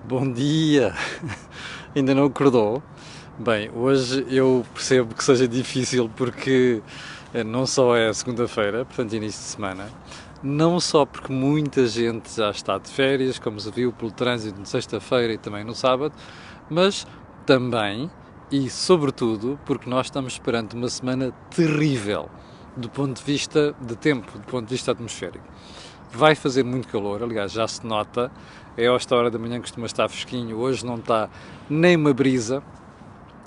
Bom dia! Ainda não acordou? Bem, hoje eu percebo que seja difícil porque não só é segunda-feira, portanto início de semana, não só porque muita gente já está de férias, como se viu pelo trânsito de sexta-feira e também no sábado, mas também e sobretudo porque nós estamos perante uma semana terrível do ponto de vista de tempo, do ponto de vista atmosférico. Vai fazer muito calor, aliás, já se nota, é a esta hora da manhã que costuma estar fresquinho, hoje não está nem uma brisa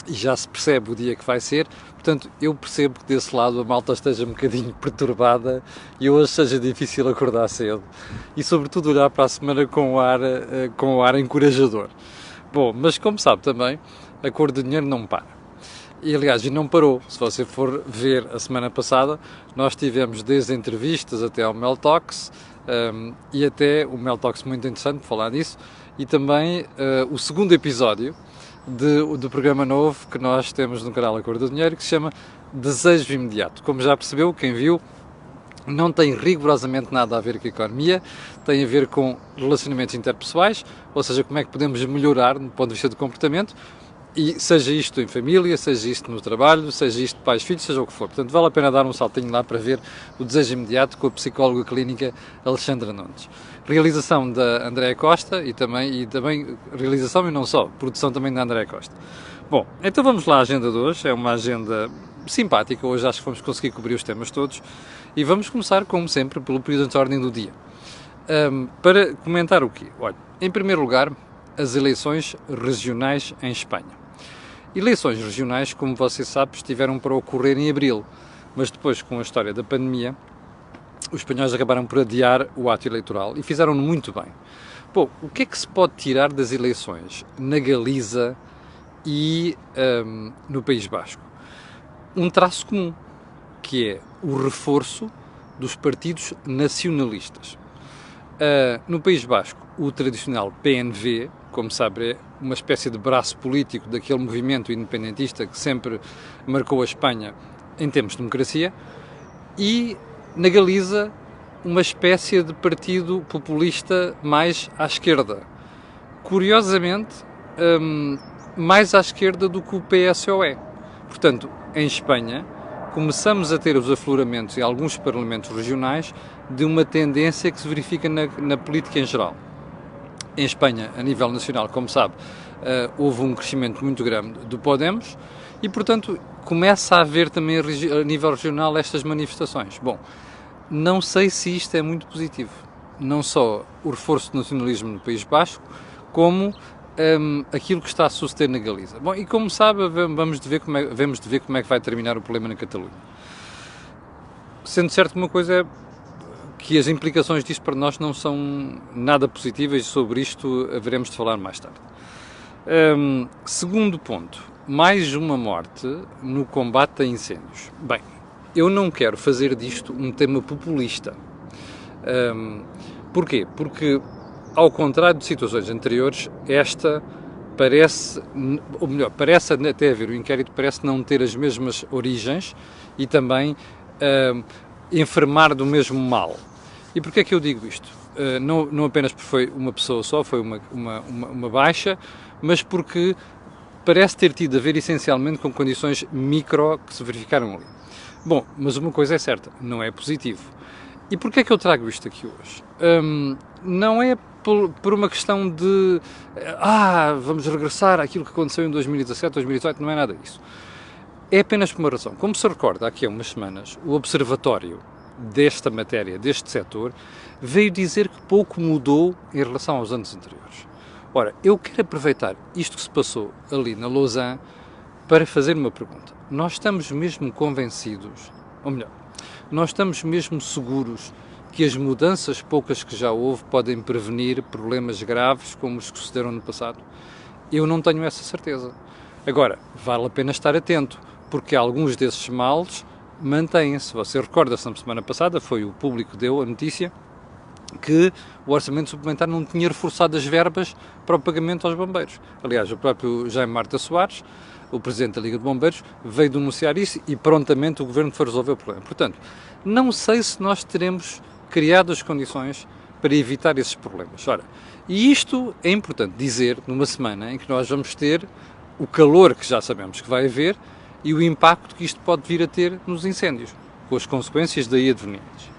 e já se percebe o dia que vai ser, portanto eu percebo que desse lado a malta esteja um bocadinho perturbada e hoje seja difícil acordar cedo e sobretudo olhar para a semana com o ar encorajador. Bom, mas como sabe também, a cor do dinheiro não para. E aliás, e não parou. Se você for ver a semana passada, nós tivemos desde entrevistas até ao Mel Talks, e até o Mel Talks muito interessante, por falar nisso, e também o segundo episódio do programa novo que nós temos no canal A Cor do Dinheiro, que se chama Desejo Imediato. Como já percebeu, quem viu, não tem rigorosamente nada a ver com a economia, tem a ver com relacionamentos interpessoais, ou seja, como é que podemos melhorar do ponto de vista do comportamento, e seja isto em família, seja isto no trabalho, seja isto pais-filhos, seja o que for. Portanto, vale a pena dar um saltinho lá para ver o Desejo Imediato com a psicóloga clínica Alexandra Nunes. Realização da Andréa Costa e também realização e não só, produção também da Andréa Costa. Bom, então vamos lá à agenda de hoje, é uma agenda simpática, hoje acho que vamos conseguir cobrir os temas todos e vamos começar, como sempre, pelo período de ordem do dia. Para comentar o quê? Olha, em primeiro lugar, as eleições regionais em Espanha. Eleições regionais, como você sabe, estiveram para ocorrer em abril, mas depois, com a história da pandemia, os espanhóis acabaram por adiar o ato eleitoral e fizeram-no muito bem. Bom, o que é que se pode tirar das eleições na Galiza e no País Basco? Um traço comum, que é o reforço dos partidos nacionalistas. No País Basco, o tradicional PNV, como sabe, é uma espécie de braço político daquele movimento independentista que sempre marcou a Espanha em termos de democracia, e na Galiza, uma espécie de partido populista mais à esquerda. Curiosamente, mais à esquerda do que o PSOE. Portanto, em Espanha, começamos a ter os afloramentos em alguns parlamentos regionais de uma tendência que se verifica na política em geral. Em Espanha, a nível nacional, como sabe, houve um crescimento muito grande do Podemos e, portanto, começa a haver também a nível regional estas manifestações. Bom, não sei se isto é muito positivo. Não só o reforço do nacionalismo no País Basco, como aquilo que está a suceder na Galiza. Bom, e como sabe, vamos de ver como é que vai terminar o problema na Catalunha. Sendo certo uma coisa é que as implicações disto para nós não são nada positivas e sobre isto haveremos de falar mais tarde. Segundo ponto, mais uma morte no combate a incêndios. Bem, eu não quero fazer disto um tema populista. Porquê? Porque, ao contrário de situações anteriores, esta parece, ou melhor, parece até haver o inquérito, parece não ter as mesmas origens e também enfermar do mesmo mal. E porquê é que eu digo isto? Não apenas porque foi uma pessoa só, foi uma baixa, mas porque parece ter tido a ver essencialmente com condições micro que se verificaram ali. Bom, mas uma coisa é certa, não é positivo. E porquê é que eu trago isto aqui hoje? Não é por uma questão de vamos regressar àquilo que aconteceu em 2017, 2018, não é nada disso. É apenas por uma razão. Como se recorda, aqui há umas semanas, o Observatório desta matéria, deste setor, veio dizer que pouco mudou em relação aos anos anteriores. Ora, eu quero aproveitar isto que se passou ali na Lausanne para fazer uma pergunta. Nós estamos mesmo convencidos, ou melhor, nós estamos mesmo seguros que as mudanças poucas que já houve podem prevenir problemas graves como os que sucederam no passado? Eu não tenho essa certeza. Agora, vale a pena estar atento, porque alguns desses males mantêm-se. Você recorda-se, na semana passada, foi o Público que deu a notícia que o Orçamento Suplementar não tinha reforçado as verbas para o pagamento aos bombeiros. Aliás, o próprio Jaime Marta Soares, o Presidente da Liga de Bombeiros, veio denunciar isso e prontamente o Governo foi resolver o problema. Portanto, não sei se nós teremos criado as condições para evitar esses problemas. Ora, e isto é importante dizer numa semana em que nós vamos ter o calor que já sabemos que vai haver e o impacto que isto pode vir a ter nos incêndios, com as consequências daí advenientes.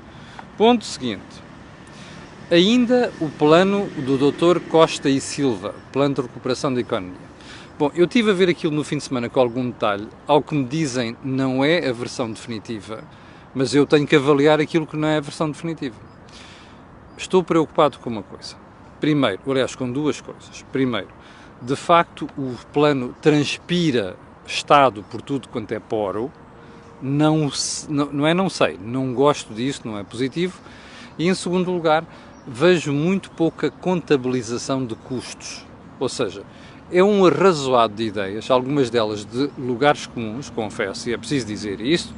Ponto seguinte. Ainda o plano do Dr. Costa e Silva, plano de recuperação da economia. Bom, eu estive a ver aquilo no fim de semana com algum detalhe. Ao que me dizem, não é a versão definitiva, mas eu tenho que avaliar aquilo que não é a versão definitiva. Estou preocupado com uma coisa. Primeiro, aliás, com duas coisas. Primeiro, de facto, o plano transpira Estado por tudo quanto é poro. Não sei, não gosto disso, não é positivo. E, em segundo lugar, vejo muito pouca contabilização de custos. Ou seja, é um arrazoado de ideias, algumas delas de lugares comuns, confesso, e é preciso dizer isto,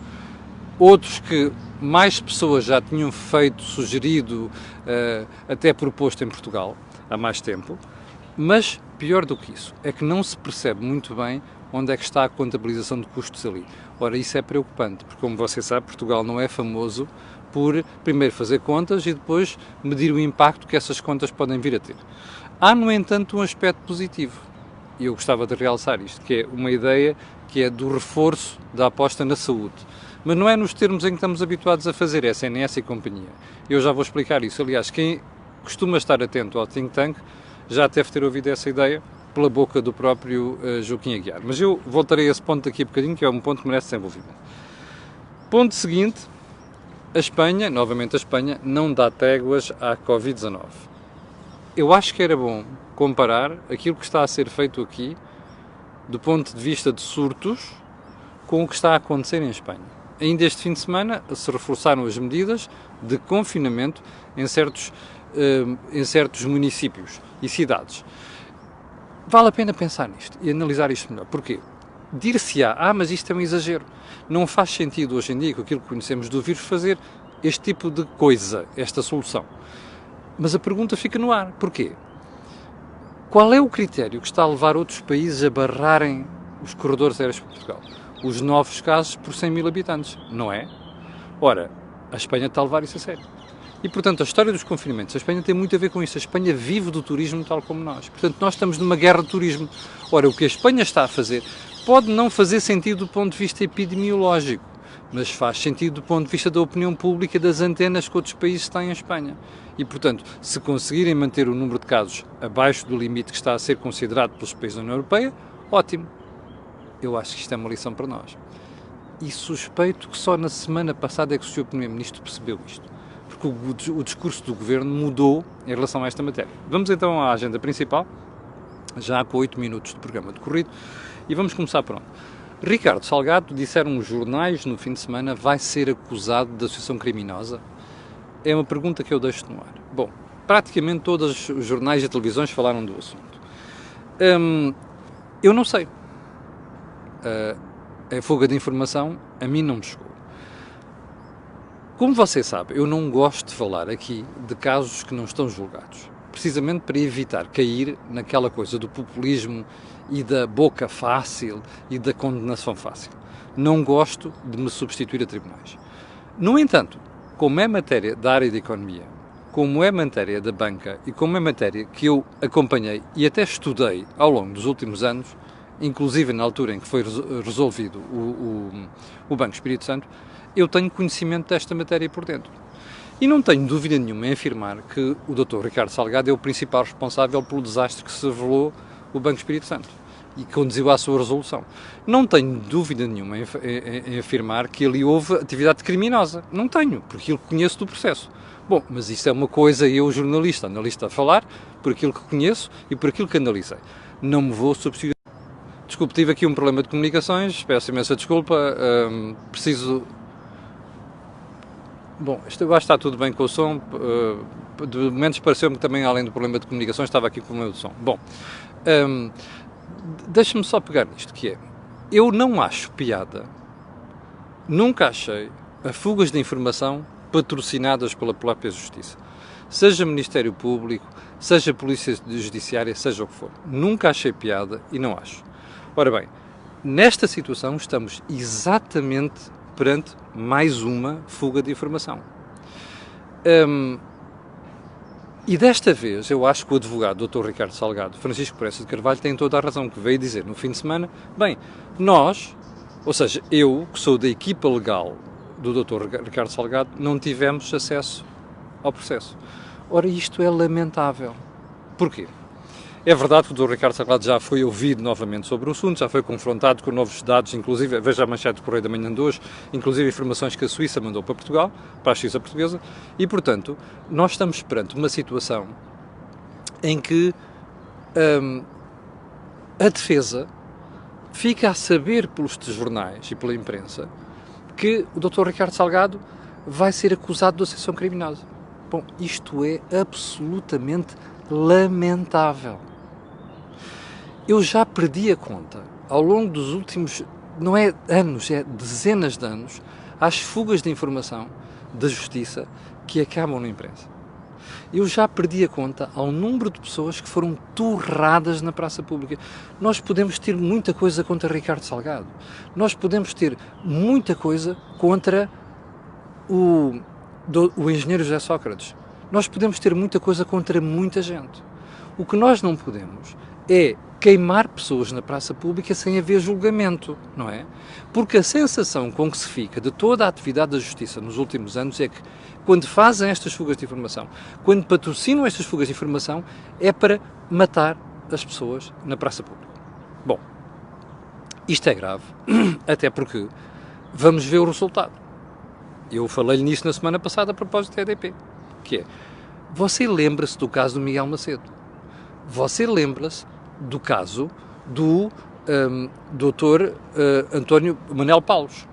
outros que mais pessoas já tinham feito, sugerido, até proposto em Portugal, há mais tempo, mas pior do que isso, é que não se percebe muito bem onde é que está a contabilização de custos ali. Ora, isso é preocupante, porque como você sabe, Portugal não é famoso por primeiro fazer contas e depois medir o impacto que essas contas podem vir a ter. Há, no entanto, um aspecto positivo, e eu gostava de realçar isto, que é uma ideia que é do reforço da aposta na saúde. Mas não é nos termos em que estamos habituados a fazer, é a SNS e companhia. Eu já vou explicar isso. Aliás, quem costuma estar atento ao think tank já deve ter ouvido essa ideia pela boca do próprio Joaquim Aguiar. Mas eu voltarei a esse ponto daqui a bocadinho, que é um ponto que merece desenvolvimento. Ponto seguinte, a Espanha, novamente a Espanha, não dá tréguas à Covid-19. Eu acho que era bom comparar aquilo que está a ser feito aqui, do ponto de vista de surtos, com o que está a acontecer em Espanha. Ainda este fim de semana se reforçaram as medidas de confinamento em certos municípios e cidades. Vale a pena pensar nisto e analisar isto melhor. Porquê? Dir-se-á, mas isto é um exagero. Não faz sentido hoje em dia, com aquilo que conhecemos do vírus, fazer este tipo de coisa, esta solução. Mas a pergunta fica no ar. Porquê? Qual é o critério que está a levar outros países a barrarem os corredores aéreos para Portugal? Os novos casos por 100 mil habitantes, não é? Ora, a Espanha está a levar isso a sério. E, portanto, a história dos confinamentos, a Espanha tem muito a ver com isso. A Espanha vive do turismo tal como nós. Portanto, nós estamos numa guerra de turismo. Ora, o que a Espanha está a fazer pode não fazer sentido do ponto de vista epidemiológico, mas faz sentido do ponto de vista da opinião pública e das antenas que outros países têm em Espanha. E, portanto, se conseguirem manter o número de casos abaixo do limite que está a ser considerado pelos países da União Europeia, ótimo. Eu acho que isto é uma lição para nós. E suspeito que só na semana passada é que o Sr. Primeiro-Ministro percebeu isto. Porque o discurso do Governo mudou em relação a esta matéria. Vamos então à agenda principal, já com 8 minutos de programa decorrido, e vamos começar por onde? Ricardo Salgado, disseram os jornais no fim de semana, vai ser acusado de associação criminosa? É uma pergunta que eu deixo no ar. Bom, praticamente todos os jornais e televisões falaram do assunto. Eu não sei. A fuga de informação a mim não me chegou. Como você sabe, eu não gosto de falar aqui de casos que não estão julgados, precisamente para evitar cair naquela coisa do populismo e da boca fácil e da condenação fácil. Não gosto de me substituir a tribunais. No entanto, como é matéria da área da economia, como é matéria da banca e como é matéria que eu acompanhei e até estudei ao longo dos últimos anos, inclusive na altura em que foi resolvido o Banco Espírito Santo, eu tenho conhecimento desta matéria por dentro. E não tenho dúvida nenhuma em afirmar que o Dr. Ricardo Salgado é o principal responsável pelo desastre que se revelou o Banco Espírito Santo e que conduziu à sua resolução. Não tenho dúvida nenhuma em afirmar que ali houve atividade criminosa. Não tenho, por aquilo que conheço do processo. Bom, mas isso é uma coisa, eu jornalista, analista a falar, por aquilo que conheço e por aquilo que analisei. Não me vou substituir. Desculpe, tive aqui um problema de comunicações, peço imensa desculpa, preciso... Bom, acho que está tudo bem com o som, de momentos pareceu-me que também, além do problema de comunicações, estava aqui com o problema do som. Bom, deixa-me só pegar nisto, que é, eu não acho piada, nunca achei, a fugas de informação patrocinadas pela própria Justiça. Seja Ministério Público, seja Polícia Judiciária, seja o que for. Nunca achei piada e não acho. Ora bem, nesta situação estamos exatamente perante mais uma fuga de informação. E desta vez, eu acho que o advogado, Dr. Ricardo Salgado, Francisco Prestes de Carvalho, tem toda a razão, que veio dizer no fim de semana, bem, nós, ou seja, eu, que sou da equipa legal do Dr. Ricardo Salgado, não tivemos acesso ao processo. Ora, isto é lamentável. Porquê? É verdade que o Dr. Ricardo Salgado já foi ouvido novamente sobre o assunto, já foi confrontado com novos dados, inclusive, veja a manchete do Correio da Manhã de hoje, inclusive informações que a Suíça mandou para Portugal, para a Justiça portuguesa, e, portanto, nós estamos perante uma situação em que a defesa fica a saber pelos jornais e pela imprensa que o Dr. Ricardo Salgado vai ser acusado de associação criminosa. Bom, isto é absolutamente lamentável. Eu já perdi a conta, ao longo dos últimos, não é anos, é dezenas de anos, às fugas de informação da Justiça que acabam na imprensa. Eu já perdi a conta ao número de pessoas que foram torradas na praça pública. Nós podemos ter muita coisa contra Ricardo Salgado. Nós podemos ter muita coisa contra o engenheiro José Sócrates. Nós podemos ter muita coisa contra muita gente. O que nós não podemos é queimar pessoas na praça pública sem haver julgamento, não é? Porque a sensação com que se fica de toda a atividade da Justiça nos últimos anos é que, quando fazem estas fugas de informação, quando patrocinam estas fugas de informação, é para matar as pessoas na praça pública. Bom, isto é grave, até porque vamos ver o resultado. Eu falei-lhe nisso na semana passada a propósito da EDP, que é, você lembra-se do caso do Miguel Macedo? Você lembra-se do caso do Dr. António Manuel Paulos,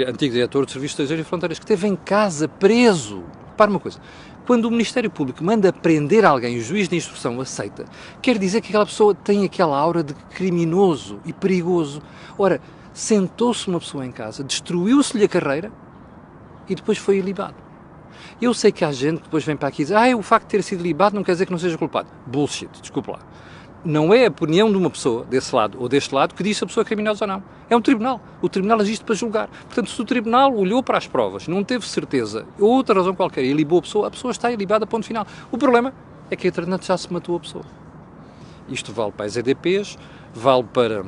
antigo diretor de Serviços Estrangeiros e Fronteiras, que esteve em casa preso. Repare uma coisa, quando o Ministério Público manda prender alguém e o juiz de instrução aceita, quer dizer que aquela pessoa tem aquela aura de criminoso e perigoso. Ora, sentou-se uma pessoa em casa, destruiu-se-lhe a carreira e depois foi ilibado. Eu sei que há gente que depois vem para aqui e diz, o facto de ter sido libado não quer dizer que não seja culpado. Bullshit, desculpa lá. Não é a opinião de uma pessoa, desse lado ou deste lado, que diz se a pessoa é criminosa ou não. É um tribunal. O tribunal existe para julgar. Portanto, se o tribunal olhou para as provas, não teve certeza, ou outra razão qualquer, e ilibou a pessoa está ilibada, ponto final. O problema é que, entretanto, já se matou a pessoa. Isto vale para as EDPs, vale para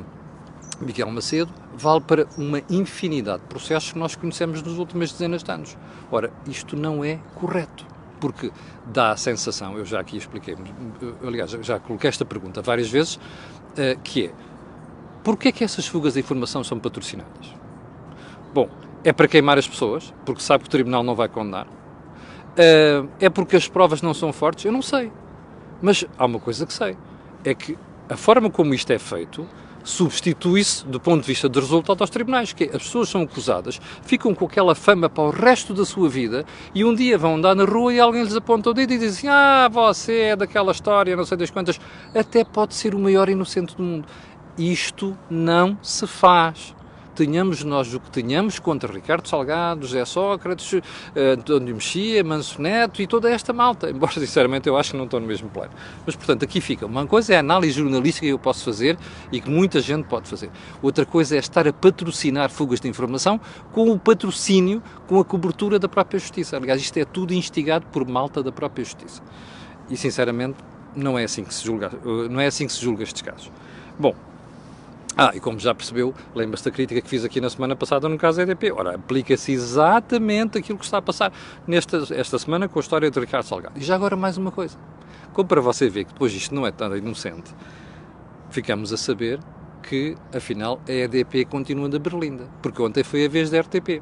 Miguel Macedo, vale para uma infinidade de processos que nós conhecemos nos últimos dezenas de anos. Ora, isto não é correto. Porque dá a sensação, eu já aqui expliquei, aliás, já coloquei esta pergunta várias vezes, que é, porquê é que essas fugas de informação são patrocinadas? Bom, é para queimar as pessoas, porque sabe que o tribunal não vai condenar. É porque as provas não são fortes? Eu não sei. Mas há uma coisa que sei, é que a forma como isto é feito substitui-se, do ponto de vista do resultado, aos tribunais, que as pessoas são acusadas, ficam com aquela fama para o resto da sua vida e um dia vão andar na rua e alguém lhes aponta o dedo e diz assim, você é daquela história, não sei das quantas, até pode ser o maior inocente do mundo. Isto não se faz. Tenhamos nós o que tenhamos contra Ricardo Salgado, José Sócrates, António Mexia, Manso Neto e toda esta malta, embora sinceramente eu acho que não estão no mesmo plano. Mas portanto aqui fica, uma coisa é a análise jornalística que eu posso fazer e que muita gente pode fazer, outra coisa é estar a patrocinar fugas de informação com o patrocínio, com a cobertura da própria Justiça. Aliás, isto é tudo instigado por malta da própria Justiça e sinceramente não é assim que se julga, não é assim que se julga estes casos. Bom, e como já percebeu, lembra-se da crítica que fiz aqui na semana passada no caso da EDP. Ora, aplica-se exatamente aquilo que está a passar esta semana com a história de Ricardo Salgado. E já agora mais uma coisa. Como para você ver que depois isto não é tão inocente, ficamos a saber que, afinal, a EDP continua da berlinda. Porque ontem foi a vez da RTP.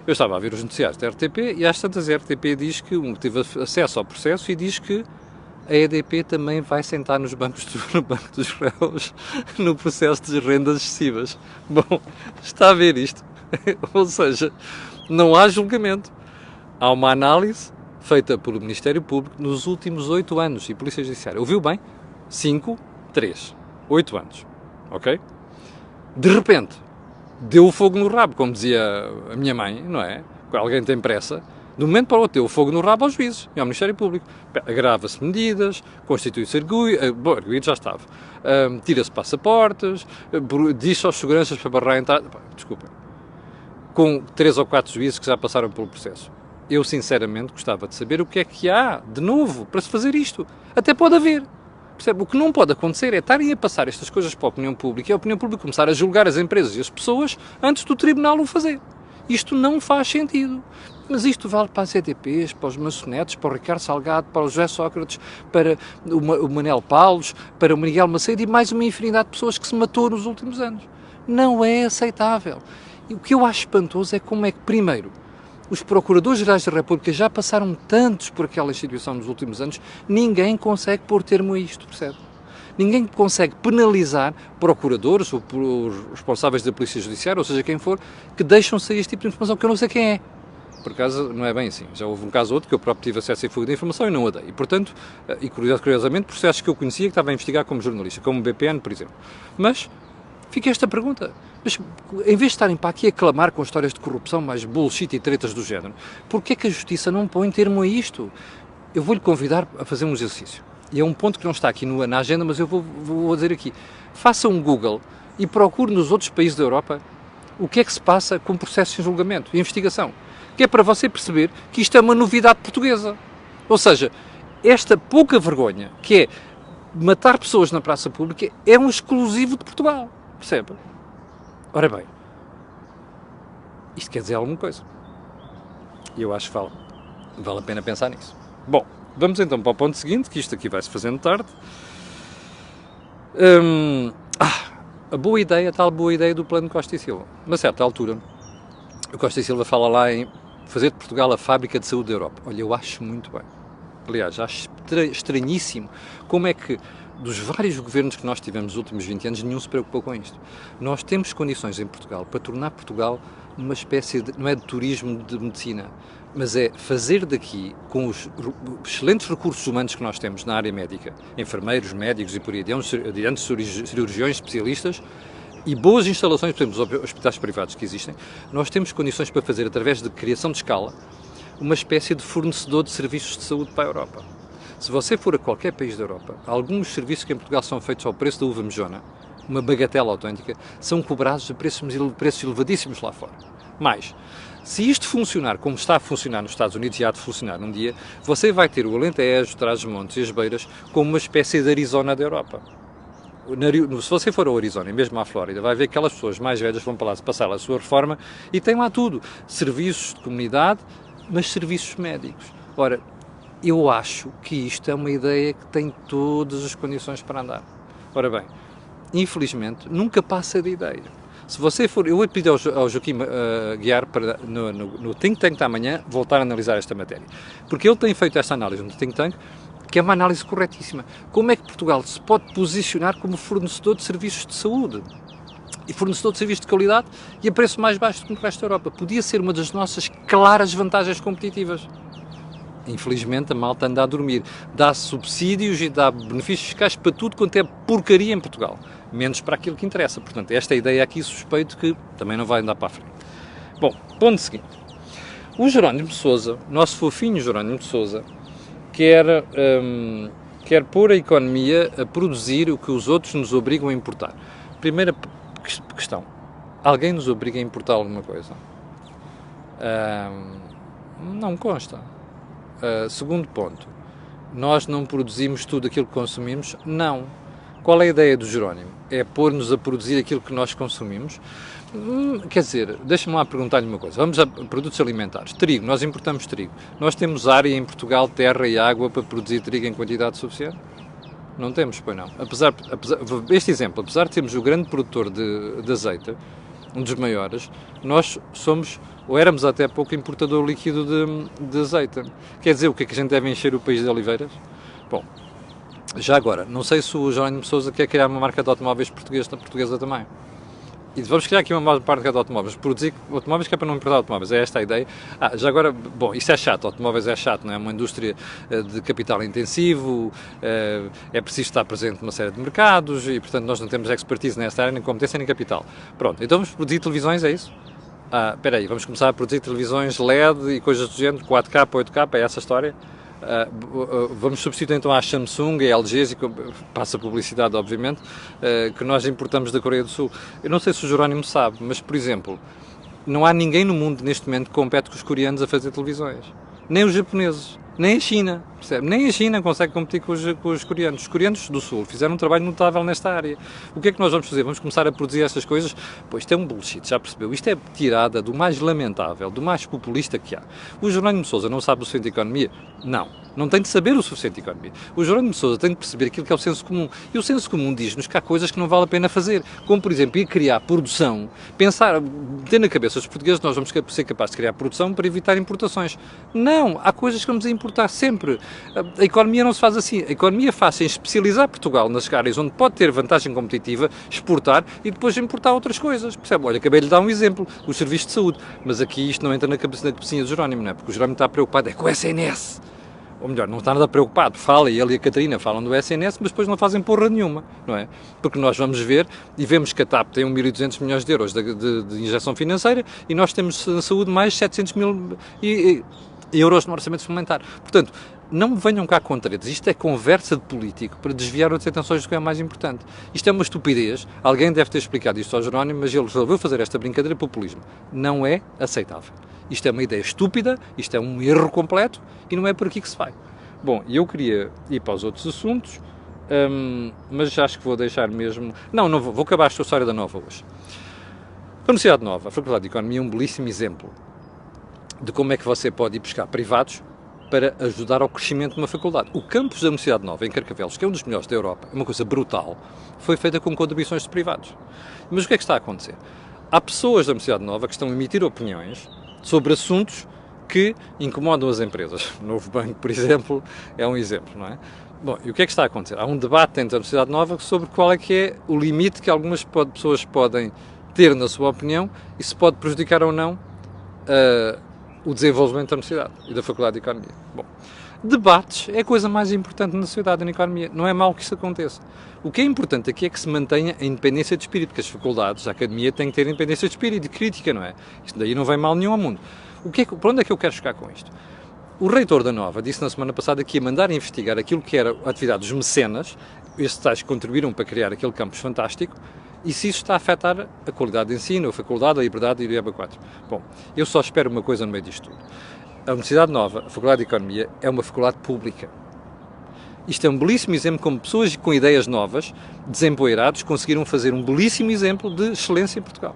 Eu estava a ver os noticiários da RTP e às tantas a RTP diz que teve acesso ao processo e diz que a EDP também vai sentar no banco dos réus no processo de rendas excessivas. Bom, está a ver isto? Ou seja, não há julgamento. Há uma análise feita pelo Ministério Público nos últimos 8 anos e Polícia Judiciária. Ouviu bem? 5, 3, 8 anos. Ok? De repente, deu o fogo no rabo, como dizia a minha mãe, não é? Alguém tem pressa. De um momento para o outro, deu o fogo no rabo aos juízes e ao Ministério Público. Agrava-se medidas, constitui-se arguido, já estava. Tira-se passaportes, diz aos seguranças para barrar a entrada. Desculpa. Com 3 ou 4 juízes que já passaram pelo processo. Eu, sinceramente, gostava de saber o que é que há, de novo, para se fazer isto. Até pode haver. Percebe? O que não pode acontecer é estarem a passar estas coisas para a opinião pública e a opinião pública começar a julgar as empresas e as pessoas antes do tribunal o fazer. Isto não faz sentido. Mas isto vale para as EDPs, para os maçonetes, para o Ricardo Salgado, para o José Sócrates, para o Manel Paulos, para o Miguel Macedo e mais uma infinidade de pessoas que se matou nos últimos anos. Não é aceitável. E o que eu acho espantoso é como é que, primeiro, os procuradores-gerais da República já passaram tantos por aquela instituição nos últimos anos, ninguém consegue pôr termo a isto, percebe? Ninguém consegue penalizar procuradores ou responsáveis da Polícia Judiciária, ou seja, quem for, que deixam sair este tipo de informação, que eu não sei quem é. Por acaso, não é bem assim. Já houve um caso ou outro que eu próprio tive acesso a fuga de informação e não a dei. E, portanto, curiosamente, processos que eu conhecia que estava a investigar como jornalista, como o BPN, por exemplo. Mas, fica esta pergunta. Mas, em vez de estarem para aqui a clamar com histórias de corrupção, mais bullshit e tretas do género, porquê é que a Justiça não põe termo a isto? Eu vou-lhe convidar a fazer um exercício. E é um ponto que não está aqui na agenda, mas eu vou dizer aqui. Faça um Google e procure nos outros países da Europa o que é que se passa com processos em julgamento e investigação. Que é para você perceber que isto é uma novidade portuguesa. Ou seja, esta pouca vergonha, que é matar pessoas na praça pública, é um exclusivo de Portugal. Percebe? Ora bem, isto quer dizer alguma coisa. E eu acho que vale a pena pensar nisso. Bom, vamos então para o ponto seguinte, que isto aqui vai-se fazendo tarde. A boa ideia, a tal boa ideia do plano Costa e Silva. A uma certa altura, o Costa e Silva fala lá em fazer de Portugal a fábrica de saúde da Europa. Olha, eu acho muito bem. Aliás, acho estranhíssimo como é que, dos vários governos que nós tivemos nos últimos 20 anos, nenhum se preocupou com isto. Nós temos condições em Portugal para tornar Portugal uma espécie de, não é de turismo de medicina, mas é fazer daqui, com os excelentes recursos humanos que nós temos na área médica, enfermeiros, médicos e por aí adiante, cirurgiões, especialistas, e boas instalações, por exemplo, os hospitais privados que existem, nós temos condições para fazer, através de criação de escala, uma espécie de fornecedor de serviços de saúde para a Europa. Se você for a qualquer país da Europa, alguns serviços que em Portugal são feitos ao preço da uva mejona, uma bagatela autêntica, são cobrados a preços elevadíssimos lá fora. Mas, se isto funcionar como está a funcionar nos Estados Unidos e há de funcionar um dia, você vai ter o Alentejo, Trás-os-Montes e as Beiras como uma espécie de Arizona da Europa. Se você for ao Arizona e mesmo à Flórida, vai ver aquelas pessoas mais velhas que vão para lá passar a sua reforma e tem lá tudo. Serviços de comunidade, mas serviços médicos. Ora, eu acho que isto é uma ideia que tem todas as condições para andar. Ora bem, infelizmente, nunca passa de ideia. Se você for, eu vou pedir ao Joaquim Guiar para, no Think Tank da manhã, voltar a analisar esta matéria. Porque ele tem feito esta análise no Think Tank, que é uma análise corretíssima. Como é que Portugal se pode posicionar como fornecedor de serviços de saúde? E fornecedor de serviços de qualidade e a preço mais baixo do que no resto da Europa. Podia ser uma das nossas claras vantagens competitivas. Infelizmente, a malta anda a dormir. Dá subsídios e dá benefícios fiscais para tudo quanto é porcaria em Portugal. Menos para aquilo que interessa. Portanto, esta ideia aqui suspeito que também não vai andar para a frente. Bom, ponto seguinte. O Jerónimo de Sousa, nosso fofinho Jerónimo de Sousa, quer pôr a economia a produzir o que os outros nos obrigam a importar. Primeira questão. Alguém nos obriga a importar alguma coisa? Não consta. Segundo ponto. Nós não produzimos tudo aquilo que consumimos? Não. Qual é a ideia do Jerónimo? É pôr-nos a produzir aquilo que nós consumimos? Quer dizer, deixa-me lá perguntar-lhe uma coisa. Vamos a produtos alimentares. Trigo, nós importamos trigo. Nós temos área em Portugal, terra e água para produzir trigo em quantidade suficiente? Não temos, pois não. Este exemplo, apesar de termos o grande produtor de azeite, um dos maiores, nós somos, ou éramos até há pouco, importador líquido de azeite. Quer dizer, o que é que a gente deve encher o país de oliveiras? Bom, já agora, não sei se o Jerónimo de Sousa quer criar uma marca de automóveis portuguesa também. E vamos criar aqui uma marca de automóveis, produzir automóveis que é para não importar automóveis, é esta a ideia. Já agora, bom, isto é chato, automóveis é chato, não é? Uma indústria de capital intensivo, é preciso estar presente numa série de mercados e, portanto, nós não temos expertise nesta área, nem competência, nem capital. Pronto, então vamos produzir televisões, é isso? Espera aí, vamos começar a produzir televisões LED e coisas do género, 4K, 8K, é essa a história? Vamos substituir então às Samsung e LGs, e passa publicidade obviamente, que nós importamos da Coreia do Sul. Eu não sei se o Jerónimo sabe, mas por exemplo, não há ninguém no mundo neste momento que compete com os coreanos a fazer televisões. Nem os japoneses, nem a China, percebe? Nem a China consegue competir com os coreanos. Os coreanos do Sul fizeram um trabalho notável nesta área. O que é que nós vamos fazer? Vamos começar a produzir estas coisas? Pois isto é um bullshit, já percebeu? Isto é tirada do mais lamentável, do mais populista que há. O Jerónimo de Sousa não sabe o suficiente de economia? Não tem de saber o suficiente de economia. O Jerónimo de Sousa tem de perceber aquilo que é o senso comum. E o senso comum diz-nos que há coisas que não vale a pena fazer. Como, por exemplo, ir criar produção, pensar, ter na cabeça os portugueses, nós vamos ser capazes de criar produção para evitar importações. Não, há coisas que vamos a importar sempre. A economia não se faz assim. A economia faz-se em especializar Portugal nas áreas onde pode ter vantagem competitiva, exportar e depois importar outras coisas. Percebe? Olha, acabei de dar um exemplo, os serviços de saúde. Mas aqui isto não entra na cabecinha do Jerónimo, não é? Porque o Jerónimo está preocupado com o SNS. Ou melhor, não está nada preocupado, fala, ele e a Catarina falam do SNS, mas depois não fazem porra nenhuma, não é? Porque nós vamos ver e vemos que a TAP tem 1.200 milhões de euros de injeção financeira e nós temos na saúde mais 700 mil euros no orçamento suplementar. Portanto, não me venham cá com tretas, isto é conversa de político para desviar as atenções do que é mais importante. Isto é uma estupidez, alguém deve ter explicado isto ao Jerónimo, mas ele resolveu fazer esta brincadeira de populismo. Não é aceitável. Isto é uma ideia estúpida, isto é um erro completo e não é por aqui que se vai. Bom, eu queria ir para os outros assuntos, mas acho que vou deixar mesmo... Não vou acabar esta história da Nova hoje. A Universidade Nova, a Faculdade de Economia, é um belíssimo exemplo de como é que você pode ir buscar privados para ajudar ao crescimento de uma faculdade. O campus da Universidade Nova, em Carcavelos, que é um dos melhores da Europa, é uma coisa brutal, foi feita com contribuições de privados. Mas o que é que está a acontecer? Há pessoas da Universidade Nova que estão a emitir opiniões sobre assuntos que incomodam as empresas. O Novo Banco, por exemplo, é um exemplo, não é? Bom, e o que é que está a acontecer? Há um debate dentro da Universidade Nova sobre qual é que é o limite que algumas pessoas podem ter na sua opinião e se pode prejudicar ou não o desenvolvimento da Universidade e da Faculdade de Economia. Bom, debates é a coisa mais importante na sociedade e na economia. Não é mau que isso aconteça. O que é importante aqui é que se mantenha a independência de espírito, porque as faculdades, a academia tem que ter independência de espírito e de crítica, não é? Isto daí não vem mal nenhum ao mundo. Para onde é que eu quero chegar com isto? O reitor da Nova disse na semana passada que ia mandar investigar aquilo que era a atividade dos mecenas, estes tais que contribuíram para criar aquele campus fantástico, e se isso está a afetar a qualidade de ensino, a faculdade, a liberdade e o IABA 4. Bom, eu só espero uma coisa no meio disto tudo. A Universidade Nova, a Faculdade de Economia, é uma faculdade pública. Isto é um belíssimo exemplo como pessoas com ideias novas, desempoeirados, conseguiram fazer um belíssimo exemplo de excelência em Portugal.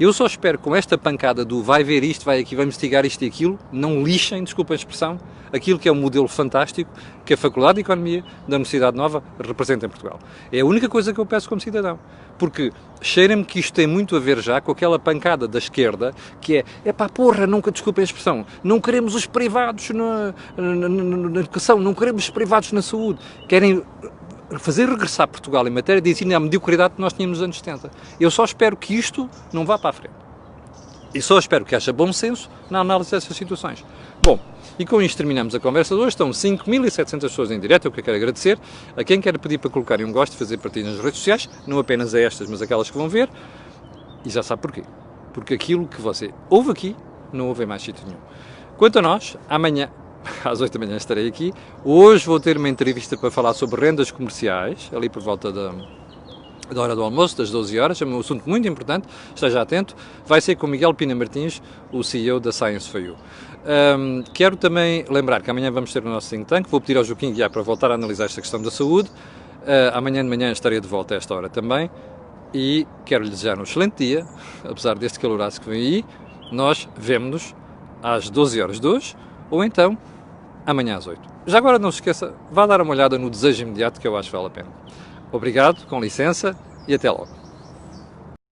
Eu só espero que com esta pancada do vai ver isto, vai aqui, vai investigar isto e aquilo, não lixem, desculpa a expressão, aquilo que é um modelo fantástico que a Faculdade de Economia da Universidade Nova representa em Portugal. É a única coisa que eu peço como cidadão. Porque cheira-me que isto tem muito a ver já com aquela pancada da esquerda que é pá, porra, nunca, desculpem a expressão, não queremos os privados na educação, não queremos os privados na saúde. Querem fazer regressar Portugal em matéria de ensino à mediocridade que nós tínhamos nos anos 70. Eu só espero que isto não vá para a frente. E só espero que haja bom senso na análise dessas situações. Bom, e com isto terminamos a conversa de hoje. Estão 5.700 pessoas em direto, é o que eu quero agradecer. A quem quer pedir para colocarem um gosto e fazer partilha nas redes sociais, não apenas a estas, mas aquelas que vão ver. E já sabe porquê. Porque aquilo que você ouve aqui, não ouve em mais sítio nenhum. Quanto a nós, amanhã, às 8 da manhã estarei aqui. Hoje vou ter uma entrevista para falar sobre rendas comerciais, ali por volta da hora do almoço, das 12 horas, é um assunto muito importante, esteja atento. Vai ser com Miguel Pina Martins, o CEO da Science for You. Quero também lembrar que amanhã vamos ter o nosso think tank, vou pedir ao Joaquim Guiar para voltar a analisar esta questão da saúde. Amanhã de manhã estarei de volta a esta hora também e quero lhe desejar um excelente dia, apesar deste caloraço que vem aí. Nós vemo-nos às 12 horas de hoje, ou então amanhã às 8. Já agora não se esqueça, vá dar uma olhada no desejo imediato que eu acho que vale a pena. Obrigado, com licença e até logo.